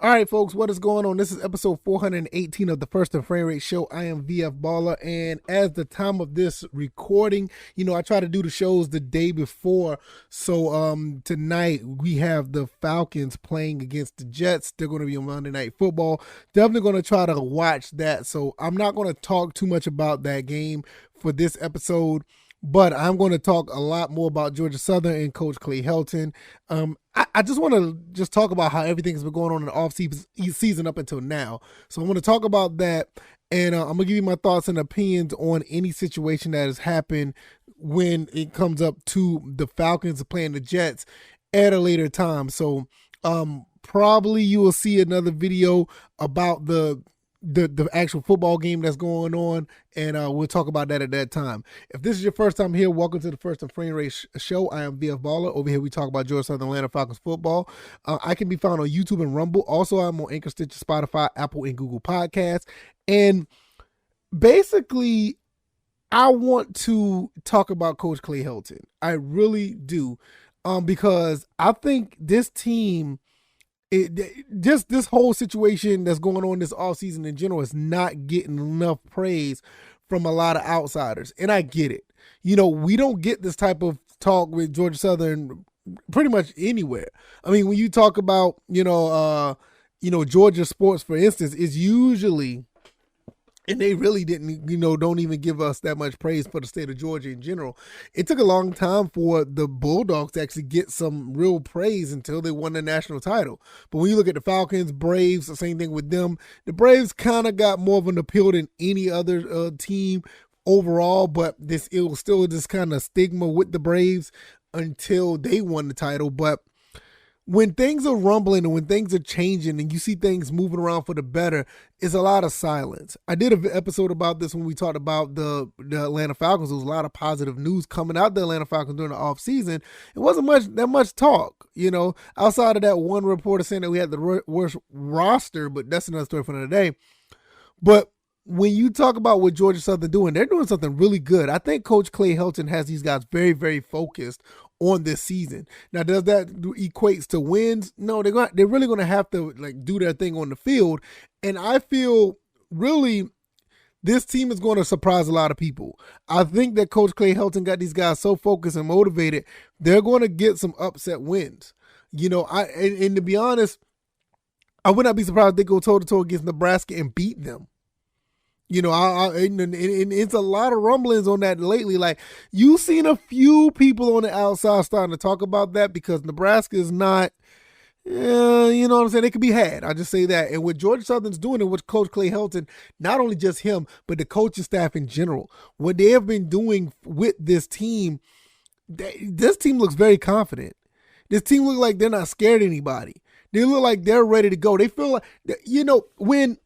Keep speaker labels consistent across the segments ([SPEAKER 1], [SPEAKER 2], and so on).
[SPEAKER 1] All right, folks, what is going on? This is episode 418 of the First and Frame Rate Show. I am VF Baller, and as the time of this recording, I try to do the shows the day before. So tonight we have the Falcons playing against the Jets. They're going to be on Monday Night Football. Definitely going to try to watch that. So I'm not going to talk too much about that game for this episode. But I'm going to talk a lot more about Georgia Southern and Coach Clay Helton. I just want to talk about how everything has been going on in the off-season up until now. So I'm going to talk about that, and I'm going to give you my thoughts and opinions on any situation that has happened when it comes up to the Falcons playing the Jets at a later time. So probably you will see another video about the actual football game that's going on, and we'll talk about that at that time. If this is your first time here, welcome to the First and Frame Rate Show. I am VF Baller. Over here we talk about Georgia Southern Atlanta Falcons football. I can be found on YouTube and Rumble. Also, I'm on Anchor, Stitcher, Spotify, Apple, and Google Podcasts. And basically, I want to talk about Coach Clay Helton. I really do, because I think this team, just this whole situation that's going on this offseason in general is not getting enough praise from a lot of outsiders. And I get it. We don't get this type of talk with Georgia Southern pretty much anywhere. I mean, when you talk about, Georgia sports, for instance, is usually, and they really didn't, don't even give us that much praise for the state of Georgia in general. It took a long time for the Bulldogs to actually get some real praise until they won the national title. But when you look at the Falcons, Braves, the same thing with them. The Braves kind of got more of an appeal than any other team overall, but it was still this kind of stigma with the Braves until they won the title. But when things are rumbling and when things are changing and you see things moving around for the better, it's a lot of silence. I did an episode about this when we talked about the Atlanta Falcons. There was a lot of positive news coming out of the Atlanta Falcons during the offseason. It wasn't that much talk, outside of that one reporter saying that we had the worst roster, but that's another story for another day. But when you talk about what Georgia Southern doing, they're doing something really good. I think Coach Clay Helton has these guys very, very focused on this season. Now, does that equates to wins? No, they're really going to have to do their thing on the field. And I feel really this team is going to surprise a lot of people. I think that Coach Clay Helton got these guys so focused and motivated, they're going to get some upset wins. And to be honest, I would not be surprised if they go toe-to-toe against Nebraska and beat them. And it's a lot of rumblings on that lately. You've seen a few people on the outside starting to talk about that because Nebraska is not, you know what I'm saying? They could be had. I just say that. And what Georgia Southern's doing and what Coach Clay Helton, not only just him, but the coaching staff in general, what they have been doing with this team, this team looks very confident. This team looks like they're not scared of anybody. They look like they're ready to go. They feel like, when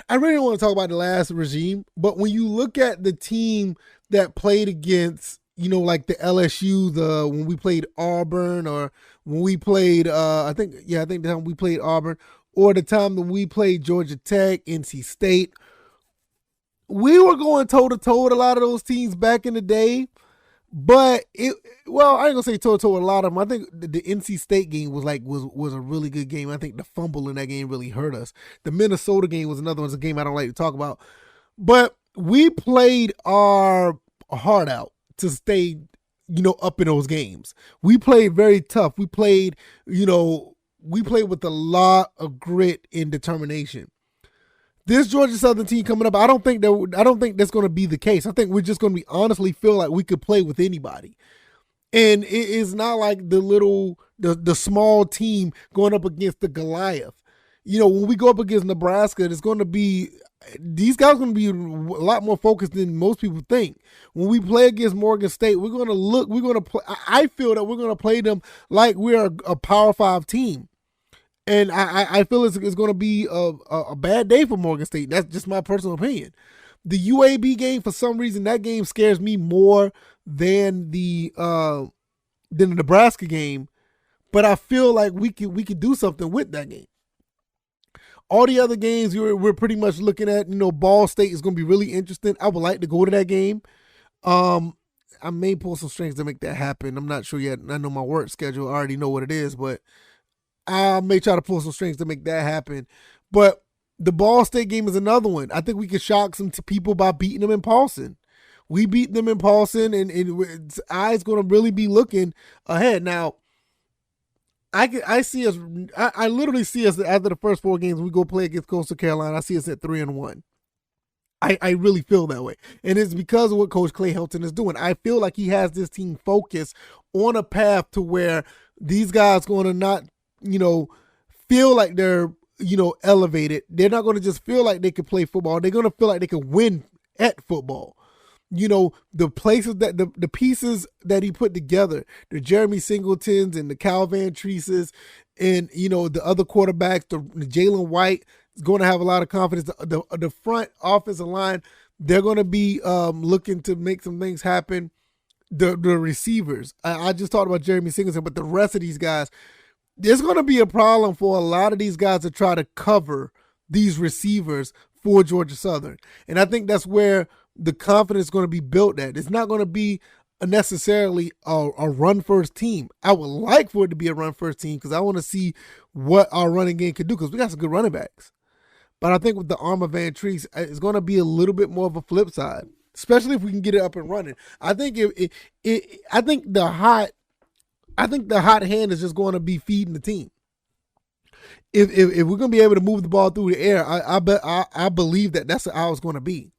[SPEAKER 1] I really don't want to talk about the last regime, but when you look at the team that played against, like the LSU, when we played Auburn, or when we played, I think the time we played Auburn, or the time that we played Georgia Tech, NC State, we were going toe-to-toe with a lot of those teams back in the day. But I ain't gonna say toe-to-toe with a lot of them. I think the NC State game was a really good game. I think the fumble in that game really hurt us. The Minnesota game was another one. It's a game I don't like to talk about. But we played our heart out to stay, up in those games. We played very tough. We played with a lot of grit and determination. This Georgia Southern team coming up, I don't think that's going to be the case. I think we're just going to be honestly feel like we could play with anybody. And it is not like the small team going up against the Goliath. When we go up against Nebraska, these guys are going to be a lot more focused than most people think. When we play against Morgan State, I feel that we're going to play them like we're a Power 5 team. And I feel it's going to be a bad day for Morgan State. That's just my personal opinion. The UAB game, for some reason, that game scares me more than the Nebraska game. But I feel like we could do something with that game. All the other games we're pretty much looking at, Ball State is going to be really interesting. I would like to go to that game. I may pull some strings to make that happen. I'm not sure yet. I know my work schedule. I already know what it is, but I may try to pull some strings to make that happen. But the Ball State game is another one. I think we could shock some people by beating them in Paulson. We beat them in Paulson, and its eyes going to really be looking ahead. Now, I see us. I literally see us after the first 4 games we go play against Coastal Carolina. I see us at 3-1. I really feel that way. And it's because of what Coach Clay Helton is doing. I feel like he has this team focused on a path to where these guys going to not, feel like they're, elevated. They're not going to just feel like they can play football. They're going to feel like they can win at football. The places that the pieces that he put together, the Jeremy Singletons and the Cal Van Treeses and, the other quarterbacks, the Jalen White, is going to have a lot of confidence. The front offensive line, they're going to be looking to make some things happen. The receivers, I just talked about Jeremy Singleton, but the rest of these guys, there's going to be a problem for a lot of these guys to try to cover these receivers for Georgia Southern. And I think that's where the confidence is going to be built at. It's not going to be necessarily a run-first team. I would like for it to be a run-first team because I want to see what our running game could do because we got some good running backs. But I think with the arm of Van Treese, it's going to be a little bit more of a flip side, especially if we can get it up and running. I think I think the hot hand is just going to be feeding the team. If we're going to be able to move the ball through the air, I believe that's how it's going to be.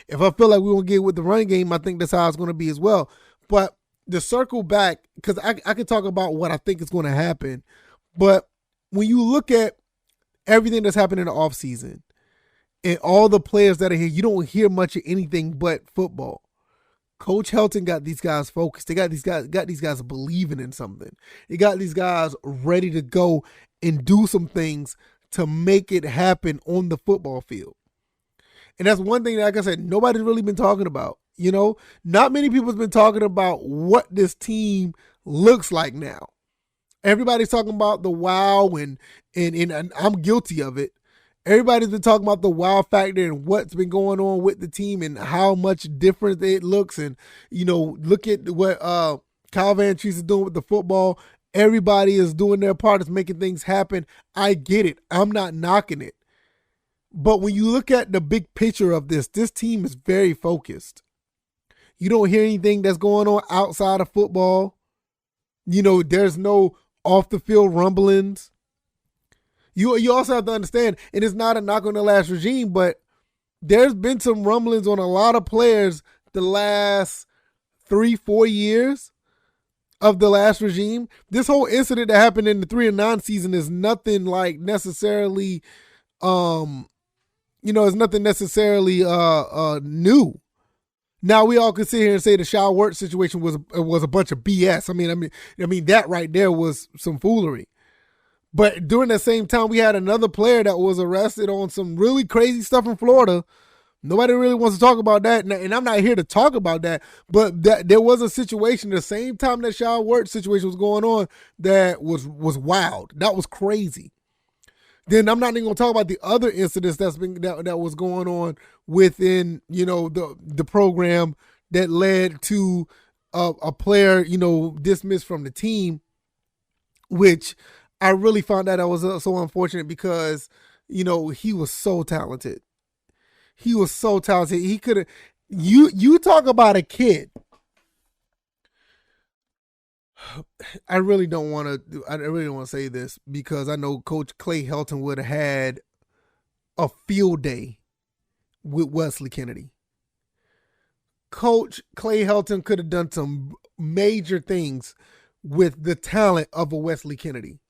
[SPEAKER 1] If I feel like we're going to get with the running game, I think that's how it's going to be as well. But to circle back, because I can talk about what I think is going to happen, but when you look at everything that's happened in the offseason and all the players that are here, you don't hear much of anything but football. Coach Helton got these guys focused. They got these guys believing in something. They got these guys ready to go and do some things to make it happen on the football field. And that's one thing that, like I said, nobody's really been talking about. Not many people have been talking about what this team looks like now. Everybody's talking about the wow, and I'm guilty of it. Everybody's been talking about the wow factor and what's been going on with the team and how much different it looks. And, look at what Kyle Van Treese is doing with the football. Everybody is doing their part, is making things happen. I get it. I'm not knocking it. But when you look at the big picture of this team is very focused. You don't hear anything that's going on outside of football. There's no off the field rumblings. You also have to understand, and it's not a knock on the last regime, but there's been some rumblings on a lot of players the last 3-4 years of the last regime. This whole incident that happened in the 3-9 season is nothing like necessarily it's nothing necessarily new. Now we all can sit here and say the Shao Wirt situation was a bunch of BS. I mean that right there was some foolery. But during that same time, we had another player that was arrested on some really crazy stuff in Florida. Nobody really wants to talk about that, and I'm not here to talk about that. But there was a situation the same time that Shao Wirt situation was going on that was wild. That was crazy. Then I'm not even going to talk about the other incidents that was going on within the program that led to a player dismissed from the team, which I really found that was so unfortunate because he was so talented. He was so talented. He could have. You talk about a kid. I really don't want to say this because I know Coach Clay Helton would have had a field day with Wesley Kennedy. Coach Clay Helton could have done some major things with the talent of a Wesley Kennedy.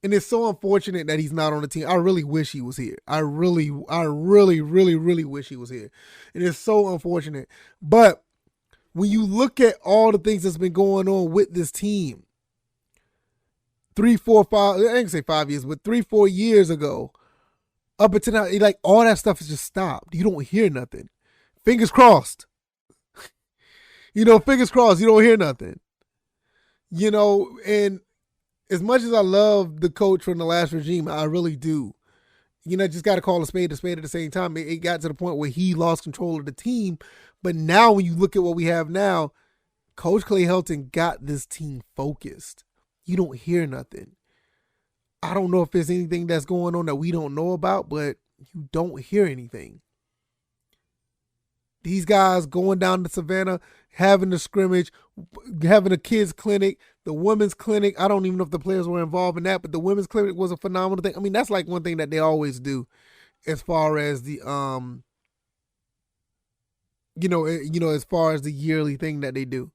[SPEAKER 1] And it's so unfortunate that he's not on the team. I really wish he was here. I really, really wish he was here. And it's so unfortunate. But when you look at all the things that's been going on with this team, 3, 4, 5, I ain't say 5 years, but 3, 4 years ago, up until now, like all that stuff has just stopped. You don't hear nothing. Fingers crossed. Fingers crossed, you don't hear nothing. And as much as I love the coach from the last regime, I really do. Just got to call a spade at the same time. It got to the point where he lost control of the team. But now when you look at what we have now, Coach Clay Helton got this team focused. You don't hear nothing. I don't know if there's anything that's going on that we don't know about, but you don't hear anything. These guys going down to Savannah, having the scrimmage, having a kids clinic, the women's clinic. I don't even know if the players were involved in that, but the women's clinic was a phenomenal thing. I mean, that's like one thing that they always do as far as the as far as the yearly thing that they do.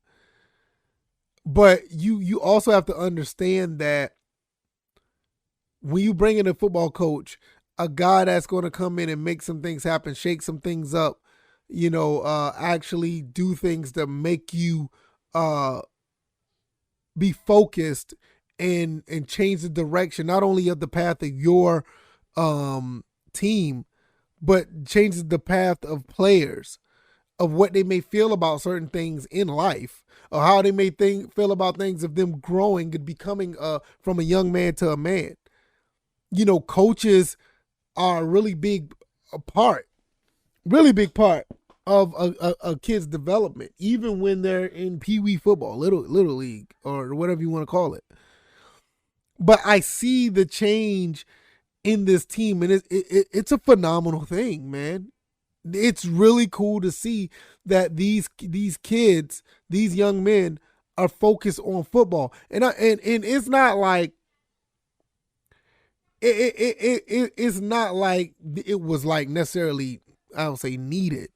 [SPEAKER 1] But you also have to understand that when you bring in a football coach, a guy that's going to come in and make some things happen, shake some things up, actually do things to make you be focused and change the direction, not only of the path of your team, but changes the path of players, of what they may feel about certain things in life, or how they may feel about things of them growing and becoming from a young man to a man. Coaches are a really big part of a kid's development, even when they're in Pee Wee football, little league, or whatever you want to call it. But I see the change in this team, and it's a phenomenal thing, man. It's really cool to see that these kids, these young men, are focused on football, and it's not like it's not like it was like necessarily, I don't say needed.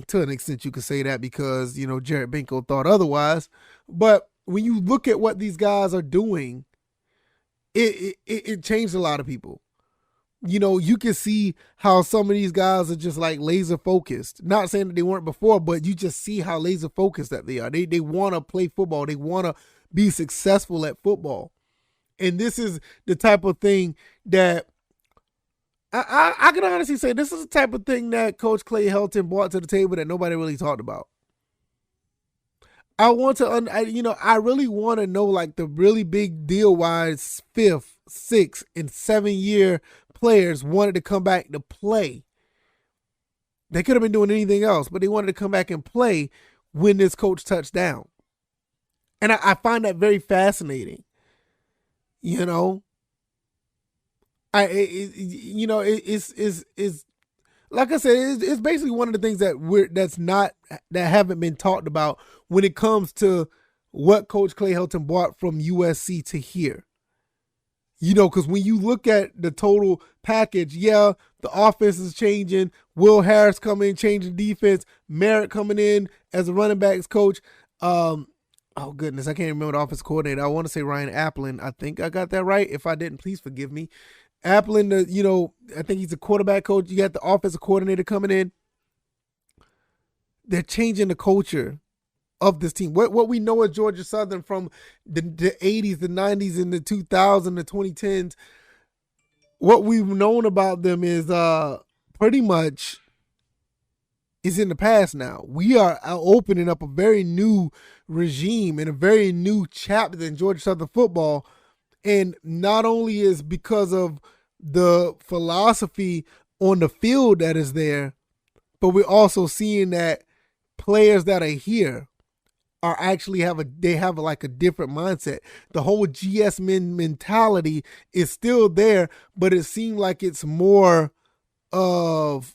[SPEAKER 1] To an extent, you could say that because Jared Benko thought otherwise. But when you look at what these guys are doing, it changed a lot of people. You can see how some of these guys are just like laser focused. Not saying that they weren't before, but you just see how laser focused that they are. They want to play football. They want to be successful at football. And this is the type of thing that I can honestly say this is the type of thing that Coach Clay Helton brought to the table that nobody really talked about. I really want to know like the really big deal why 5th, 6th, and 7-year players wanted to come back to play. They could have been doing anything else, but they wanted to come back and play when this coach touched down. And I find that very fascinating. It's like I said, it's basically one of the things that haven't been talked about when it comes to what Coach Clay Helton brought from USC to here. Because when you look at the total package, the offense is changing. Will Harris coming in, changing defense. Merritt coming in as a running backs coach. Oh goodness, I can't remember the offensive coordinator. I want to say Ryan Applin. I think I got that right. If I didn't, please forgive me. Applin, I think he's a quarterback coach. You got the offensive coordinator coming in. They're changing the culture of this team. What we know of Georgia Southern from the 80s, the 90s, and the 2000s, the 2010s, what we've known about them is pretty much is in the past now. We are opening up a very new regime and a very new chapter in Georgia Southern football. And not only is because of the philosophy on the field that is there, but we're also seeing that players that are here are actually have a different mindset. The whole GS mentality is still there, but it seems like it's more of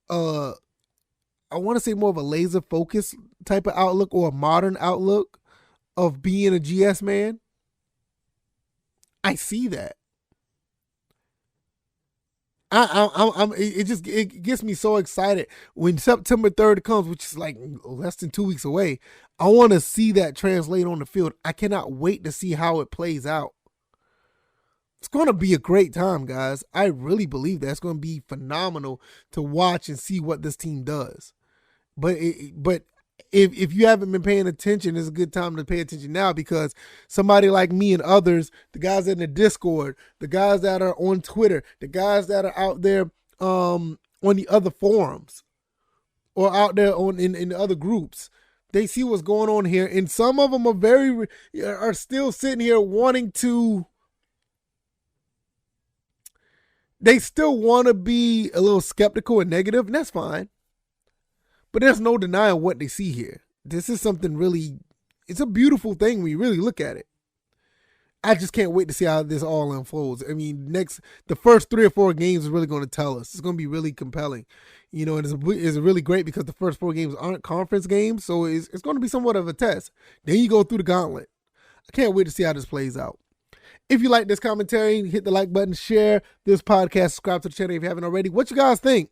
[SPEAKER 1] I want to say more of a laser focus type of outlook, or a modern outlook of being a GS man. I see that. It gets me so excited when September 3rd comes, which is like less than 2 weeks away. I want to see that translate on the field. I cannot wait to see how it plays out. It's going to be a great time, guys. I really believe that it's going to be phenomenal to watch and see what this team does. But if you haven't been paying attention, it's a good time to pay attention now, because somebody like me and others, the guys in the Discord, the guys that are on Twitter, the guys that are out there on the other forums or out there in the other groups, they see what's going on here. And some of them are still sitting here wanting to, they still want to be a little skeptical and negative, and that's fine. But there's no denying what they see here. This is something really, it's a beautiful thing when you really look at it. I just can't wait to see how this all unfolds. I mean, the first 3 or 4 games is really going to tell us. It's going to be really compelling. And it's really great because the first 4 games aren't conference games, so it's going to be somewhat of a test. Then you go through the gauntlet. I can't wait to see how this plays out. If you like this commentary, hit the like button, share this podcast, subscribe to the channel if you haven't already. What you guys think?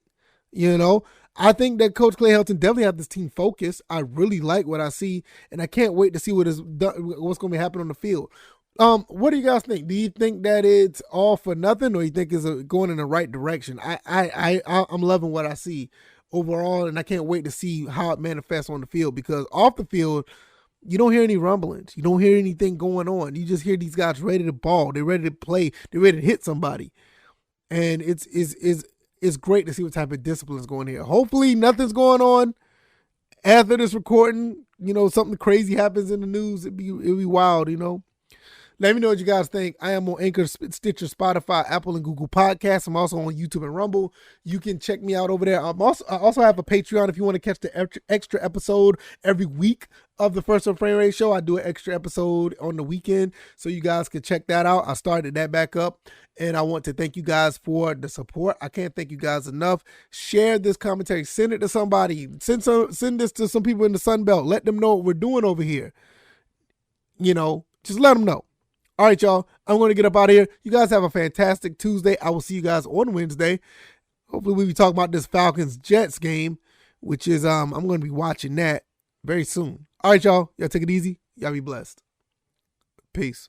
[SPEAKER 1] I think that Coach Clay Helton definitely has this team focused. I really like what I see, and I can't wait to see what's going to be happening on the field. What do you guys think? Do you think that it's all for nothing, or you think it's going in the right direction? I'm loving what I see overall, and I can't wait to see how it manifests on the field, because off the field, you don't hear any rumblings. You don't hear anything going on. You just hear these guys ready to ball. They're ready to play. They're ready to hit somebody. And it's great to see what type of discipline is going here. Hopefully nothing's going on after this recording. Something crazy happens in the news. It'd be wild, Let me know what you guys think. I am on Anchor, Stitcher, Spotify, Apple, and Google Podcasts. I'm also on YouTube and Rumble. You can check me out over there. I also have a Patreon if you want to catch the extra episode every week of the First and Frame Rate Show. I do an extra episode on the weekend, so you guys can check that out. I started that back up, and I want to thank you guys for the support. I can't thank you guys enough. Share this commentary. Send it to somebody. Send this to some people in the Sun Belt. Let them know what we're doing over here. Just let them know. All right, y'all. I'm going to get up out of here. You guys have a fantastic Tuesday. I will see you guys on Wednesday. Hopefully we'll be talking about this Falcons-Jets game, which is I'm going to be watching that very soon. All right, y'all. Y'all take it easy. Y'all be blessed. Peace.